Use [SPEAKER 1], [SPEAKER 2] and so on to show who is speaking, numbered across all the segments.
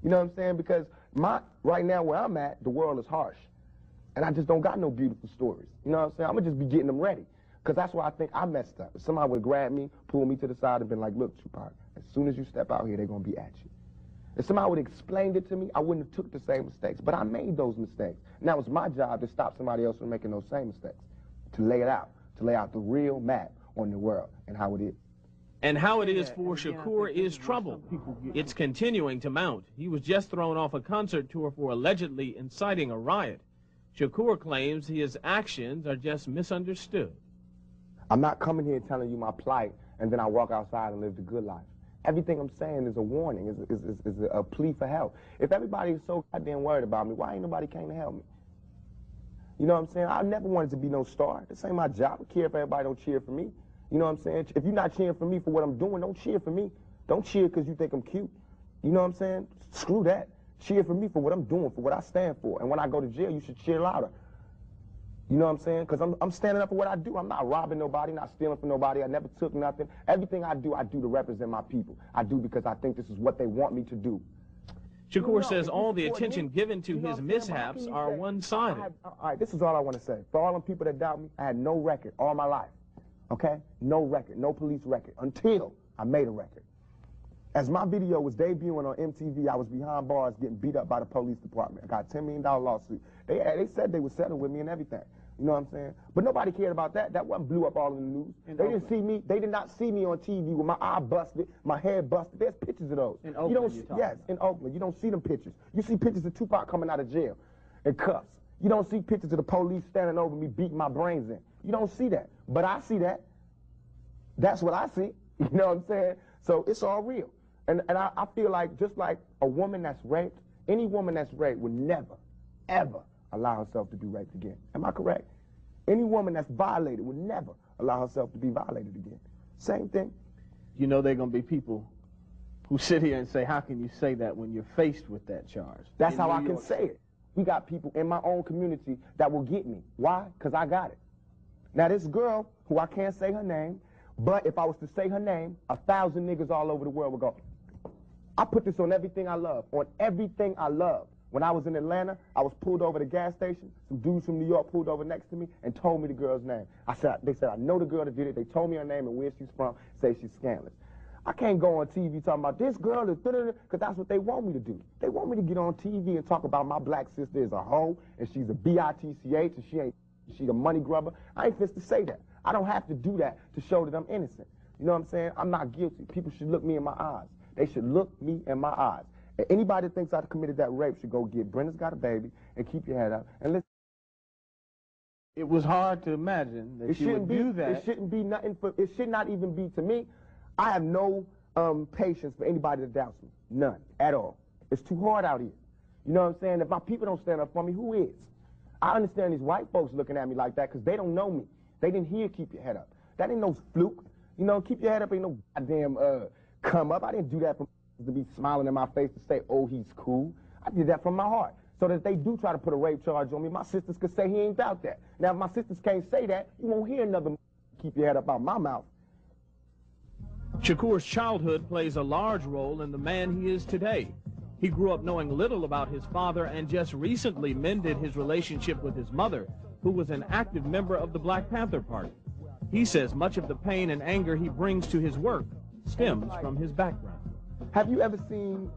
[SPEAKER 1] You know what I'm saying? Because right now where I'm at, the world is harsh. And I just don't got no beautiful stories. You know what I'm saying? I'm going to just be getting them ready. Because that's why I think I messed up. If somebody would have grabbed me, pulled me to the side and been like, look, Tupac, as soon as you step out here, they're going to be at you. If somebody would have explained it to me, I wouldn't have took the same mistakes. But I made those mistakes. Now it's my job to stop somebody else from making those same mistakes. To lay it out. To lay out the real map on the world and how it is.
[SPEAKER 2] And how it is for Shakur is trouble. It's continuing to mount. He was just thrown off a concert tour for allegedly inciting a riot. Shakur claims his actions are just misunderstood.
[SPEAKER 1] I'm not coming here telling you my plight and then I walk outside and live the good life. Everything I'm saying is a warning, is a plea for help. If everybody is so goddamn worried about me, why ain't nobody came to help me? You know what I'm saying? I never wanted to be no star. This ain't my job. I care if everybody don't cheer for me. You know what I'm saying? If you're not cheering for me for what I'm doing, don't cheer for me. Don't cheer because you think I'm cute. You know what I'm saying? Screw that. Cheer for me for what I'm doing, for what I stand for. And when I go to jail, you should cheer louder. You know what I'm saying? Because I'm standing up for what I do. I'm not robbing nobody, not stealing from nobody. I never took nothing. Everything I do to represent my people. I do because I think this is what they want me to do.
[SPEAKER 2] Shakur says all the attention given to his mishaps are one-sided.
[SPEAKER 1] All right, this is all I want to say. For all them people that doubt me, I had no record all my life. Okay? No record, no police record, until I made a record. As my video was debuting on MTV, I was behind bars getting beat up by the police department. I got a $10 million lawsuit. They said they would settle with me and everything. You know what I'm saying? But nobody cared about that. That wasn't blew up all in the news. They didn't see me. They did not see me on TV with my eye busted, my head busted. There's pictures of those.
[SPEAKER 3] In Oakland,
[SPEAKER 1] yes, in Oakland. You don't see them pictures. You see pictures of Tupac coming out of jail in cuffs. You don't see pictures of the police standing over me beating my brains in. You don't see that. But I see that. That's what I see. You know what I'm saying? So it's all real. And I feel like just like a woman that's raped, any woman that's raped would never, ever allow herself to be raped again. Am I correct? Any woman that's violated would never allow herself to be violated again. Same thing.
[SPEAKER 3] You know there are going to be people who sit here and say, how can you say that when you're faced with that charge?
[SPEAKER 1] That's how I can say it. We got people in my own community that will get me. Why? Because I got it. Now this girl, who I can't say her name, but if I was to say her name, 1,000 niggas all over the world would go, I put this on everything I love, on everything I love. When I was in Atlanta, I was pulled over at a gas station. Some dudes from New York pulled over next to me and told me the girl's name. They said, I know the girl that did it. They told me her name and where she's from, say she's scandalous. I can't go on TV talking about this girl is because that's what they want me to do. They want me to get on TV and talk about my black sister is a hoe and she's a bitch and she's a money grubber. I ain't fit to say that. I don't have to do that to show that I'm innocent. You know what I'm saying? I'm not guilty. People should look me in my eyes. They should look me in my eyes. And anybody that thinks I committed that rape should go get Brenda's Got a Baby and keep your head up and listen.
[SPEAKER 3] It was hard to imagine that you would do that.
[SPEAKER 1] It shouldn't be nothing it should not even be to me. I have no patience for anybody that doubts me. None at all. It's too hard out here. You know what I'm saying? If my people don't stand up for me, who is? I understand these white folks looking at me like that because they don't know me. They didn't hear keep your head up. That ain't no fluke. You know, keep your head up ain't no goddamn come up. I didn't do that to be smiling in my face to say, oh, he's cool. I did that from my heart. So that if they do try to put a rape charge on me, my sisters could say he ain't about that. Now, if my sisters can't say that, you won't hear another keep your head up out my mouth.
[SPEAKER 2] Shakur's childhood plays a large role in the man he is today. He grew up knowing little about his father and just recently mended his relationship with his mother, who was an active member of the Black Panther Party. He says much of the pain and anger he brings to his work stems from his background.
[SPEAKER 1] Have you ever seen,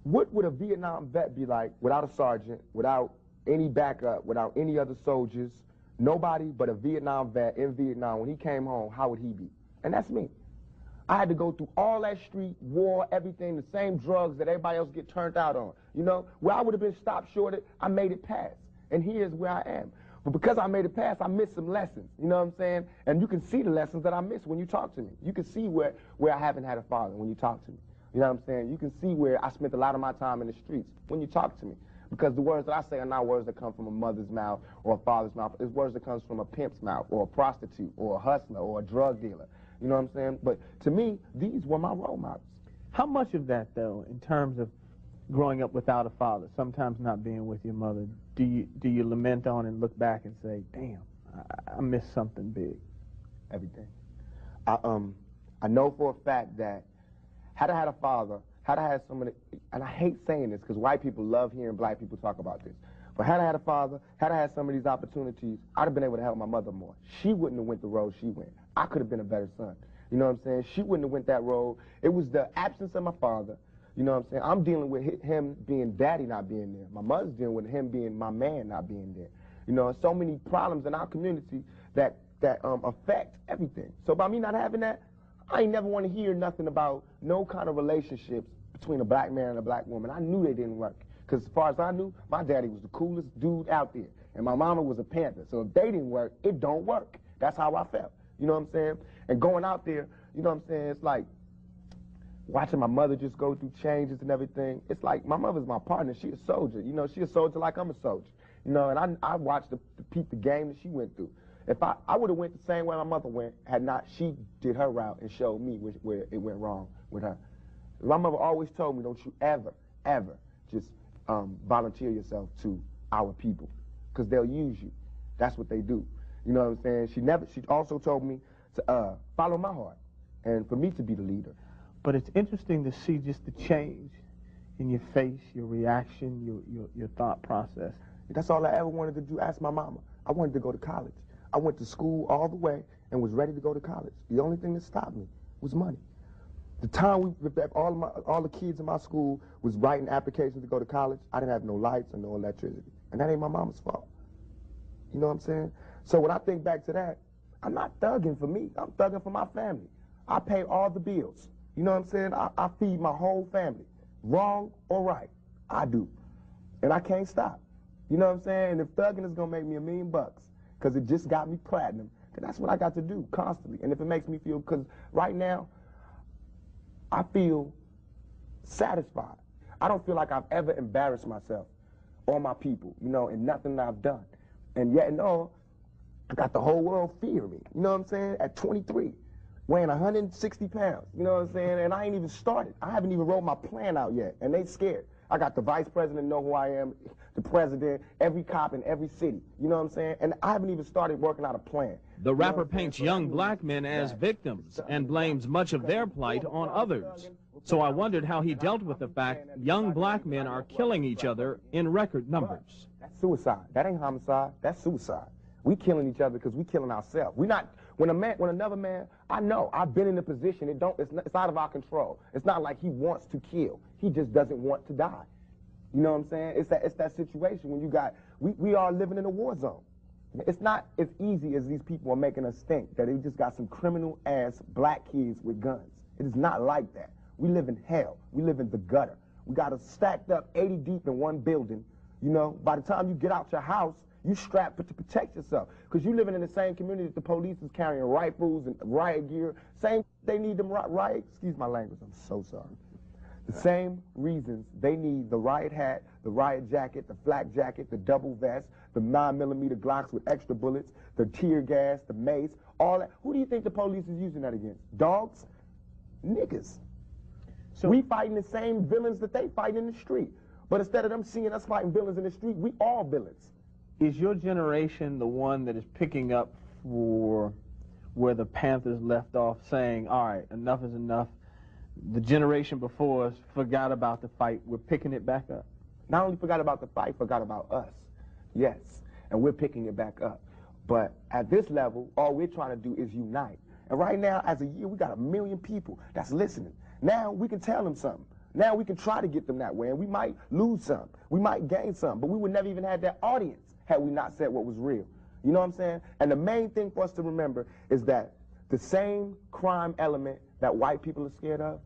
[SPEAKER 1] what would a Vietnam vet be like without a sergeant, without any backup, without any other soldiers, nobody but a Vietnam vet in Vietnam? When he came home, how would he be? And that's me. I had to go through all that street, war, everything, the same drugs that everybody else get turned out on. You know, where I would have been stopped short, I made it past. And here's where I am. But because I made it past, I missed some lessons. You know what I'm saying? And you can see the lessons that I missed when you talk to me. You can see where I haven't had a father when you talk to me. You know what I'm saying? You can see where I spent a lot of my time in the streets when you talk to me. Because the words that I say are not words that come from a mother's mouth or a father's mouth. It's words that comes from a pimp's mouth or a prostitute or a hustler or a drug dealer. You know what I'm saying? But to me, these were my role models.
[SPEAKER 3] How much of that, though, in terms of growing up without a father, sometimes not being with your mother, do you lament on and look back and say, damn, I missed something big?
[SPEAKER 1] Everything. I know for a fact that had I had a father, had I had some of the, and I hate saying this because white people love hearing black people talk about this, but had I had a father, had I had some of these opportunities, I'd have been able to help my mother more. She wouldn't have went the road she went. I could have been a better son. You know what I'm saying? She wouldn't have went that road. It was the absence of my father. You know what I'm saying? I'm dealing with him being daddy not being there. My mother's dealing with him being my man not being there. You know, so many problems in our community that affect everything. So by me not having that, I ain't never want to hear nothing about no kind of relationships between a black man and a black woman. I knew they didn't work. Because as far as I knew, my daddy was the coolest dude out there. And my mama was a Panther. So if they didn't work, it don't work. That's how I felt. You know what I'm saying? And going out there, you know what I'm saying? It's like watching my mother just go through changes and everything. It's like my mother's my partner. She a soldier. You know, she a soldier like I'm a soldier. You know, and I watched the game that she went through. If I would have went the same way my mother went, had not she did her route and showed me where it went wrong with her. My mother always told me, don't you ever, ever just volunteer yourself to our people, because they'll use you. That's what they do. You know what I'm saying? She also told me to follow my heart and for me to be the leader.
[SPEAKER 3] But it's interesting to see just the change in your face, your reaction, your thought process.
[SPEAKER 1] That's all I ever wanted to do. Ask my mama. I wanted to go to college. I went to school all the way and was ready to go to college. The only thing that stopped me was money. The time all the kids in my school was writing applications to go to college, I didn't have no lights or no electricity. And that ain't my mama's fault. You know what I'm saying? So when I think back to that, I'm not thugging for me. I'm thugging for my family. I pay all the bills. You know what I'm saying? I feed my whole family. Wrong or right, I do. And I can't stop. You know what I'm saying? And if thugging is going to make me $1 million, because it just got me platinum, then that's what I got to do constantly. And if it makes me feel, because right now, I feel satisfied. I don't feel like I've ever embarrassed myself or my people, you know, in nothing that I've done. And yet, no, I got the whole world fearing me. You know what I'm saying? At 23, weighing 160 pounds. You know what I'm saying? And I ain't even started. I haven't even wrote my plan out yet, and they scared. I got the vice president know who I am, the president, every cop in every city. You know what I'm saying? And I haven't even started working out a plan.
[SPEAKER 2] The rapper paints young black men as victims and blames much of their plight on others. So I wondered how he dealt with the fact young black men are killing each other in record numbers.
[SPEAKER 1] That's suicide. That ain't homicide. That's suicide. We killing each other because we killing ourselves. We not, when another man, I know, I've been in a position, it's out of our control. It's not like he wants to kill. He just doesn't want to die. You know what I'm saying? It's that situation when you got, we are living in a war zone. It's not as easy as these people are making us think, that they just got some criminal-ass black kids with guns. It is not like that. We live in hell. We live in the gutter. We got us stacked up 80 deep in one building. You know, by the time you get out your house, you strapped to protect yourself. Because you living in the same community that the police is carrying rifles and riot gear. Same, they need them riot, excuse my language, I'm so sorry. The same reasons they need the riot hat, the riot jacket, the flak jacket, the double vest, the 9mm Glocks with extra bullets, the tear gas, the mace, all that. Who do you think the police is using that against? Dogs? Niggas. So we fighting the same villains that they fight in the street. But instead of them seeing us fighting villains in the street, we all villains.
[SPEAKER 3] Is your generation the one that is picking up for where the Panthers left off, saying, all right, enough is enough? The generation before us forgot about the fight. We're picking it back up.
[SPEAKER 1] Not only forgot about the fight, forgot about us. Yes, and we're picking it back up. But at this level, all we're trying to do is unite. And right now, as a year, we got 1 million people that's listening. Now we can tell them something. Now we can try to get them that way, and we might lose some. We might gain some, but we would never even have that audience had we not said what was real. You know what I'm saying? And the main thing for us to remember is that the same crime element that white people are scared of,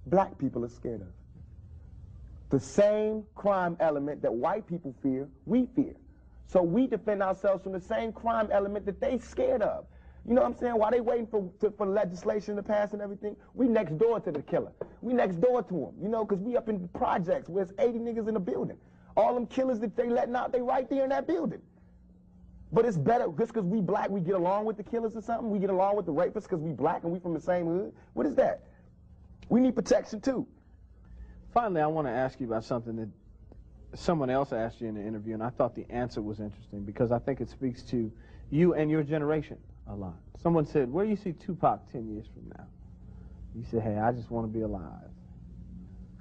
[SPEAKER 1] black people are scared of. The same crime element that white people fear, we fear. So we defend ourselves from the same crime element that they scared of. You know what I'm saying? While they waiting for legislation to pass and everything, we next door to the killer. We next door to him, you know, because we up in the projects where there's 80 niggas in the building. All them killers that they letting out, they right there in that building. But it's better, just because we black, we get along with the killers or something? We get along with the rapists because we black and we from the same hood? What is that? We need protection too.
[SPEAKER 3] Finally, I want to ask you about something that someone else asked you in the interview, and I thought the answer was interesting because I think it speaks to you and your generation a lot. Someone said, where do you see Tupac 10 years from now? You said, hey, I just want to be alive.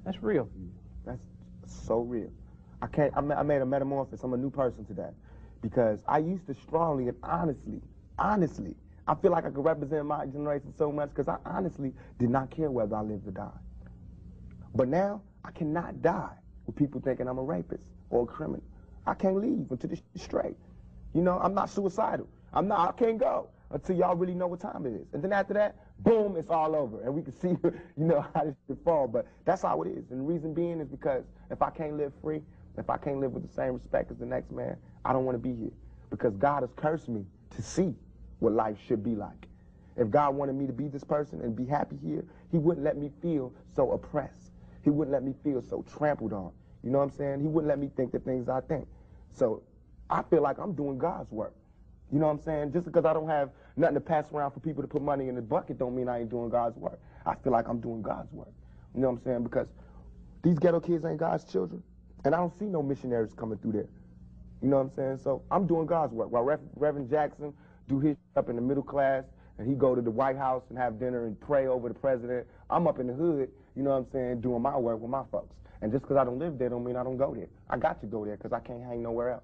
[SPEAKER 3] That's real for you.
[SPEAKER 1] That's so real. I made a metamorphosis. I'm a new person today. Because I used to strongly and honestly, I feel like I could represent my generation so much because I honestly did not care whether I lived or died. But now, I cannot die with people thinking I'm a rapist or a criminal. I can't leave until this is straight. You know, I'm not suicidal. I can't go until y'all really know what time it is. And then after that, boom, it's all over. And we can see, you know, how this shit fall. But that's how it is. And the reason being is because if I can't live free, if I can't live with the same respect as the next man, I don't want to be here. Because God has cursed me to see what life should be like. If God wanted me to be this person and be happy here, he wouldn't let me feel so oppressed. He wouldn't let me feel so trampled on. You know what I'm saying? He wouldn't let me think the things I think. So I feel like I'm doing God's work. You know what I'm saying? Just because I don't have nothing to pass around for people to put money in the bucket don't mean I ain't doing God's work. I feel like I'm doing God's work. You know what I'm saying? Because these ghetto kids ain't God's children. And I don't see no missionaries coming through there. You know what I'm saying? So I'm doing God's work. While Reverend Jackson do his up in the middle class, and he go to the White House and have dinner and pray over the president, I'm up in the hood, you know what I'm saying, doing my work with my folks. And just because I don't live there don't mean I don't go there. I got to go there because I can't hang nowhere else.